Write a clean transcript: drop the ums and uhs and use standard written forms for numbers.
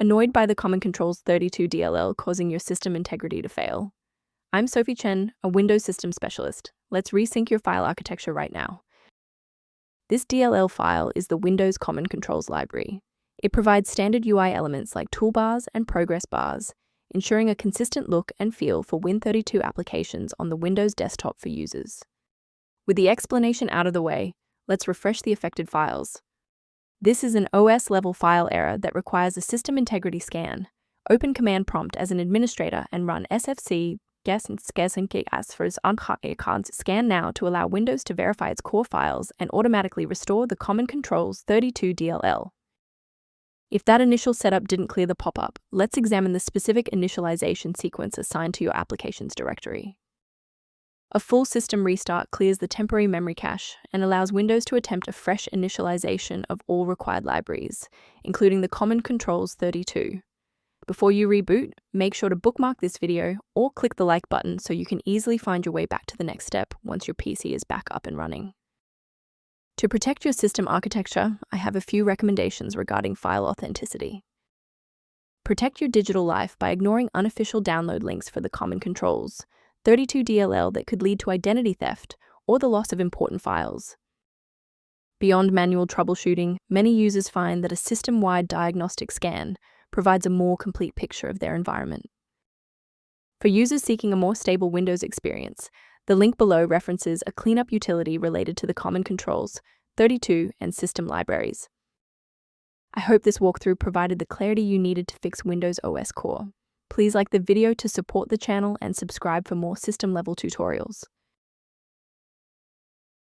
Annoyed by the Comctl32.dll causing your system integrity to fail? I'm Sophie Chen, a Windows system specialist. Let's resync your file architecture right now. This DLL file is the Windows Common Controls library. It provides standard UI elements like toolbars and progress bars, ensuring a consistent look and feel for Win32 applications on the Windows desktop for users. With the explanation out of the way, let's refresh the affected files. This is an OS-level file error that requires a system integrity scan. Open Command Prompt as an administrator and run sfc scan now to allow Windows to verify its core files and automatically restore the Comctl32.dll. If that initial setup didn't clear the pop-up, let's examine the specific initialization sequence assigned to your applications directory. A full system restart clears the temporary memory cache and allows Windows to attempt a fresh initialization of all required libraries, including the Comctl32. Before you reboot, make sure to bookmark this video or click the like button so you can easily find your way back to the next step once your PC is back up and running. To protect your system architecture, I have a few recommendations regarding file authenticity. Protect your digital life by ignoring unofficial download links for the Comctl32.dll that could lead to identity theft or the loss of important files. Beyond manual troubleshooting, many users find that a system-wide diagnostic scan provides a more complete picture of their environment. For users seeking a more stable Windows experience, the link below references a cleanup utility related to the Comctl32 and system libraries. I hope this walkthrough provided the clarity you needed to fix Windows OS core. Please like the video to support the channel and subscribe for more system-level tutorials.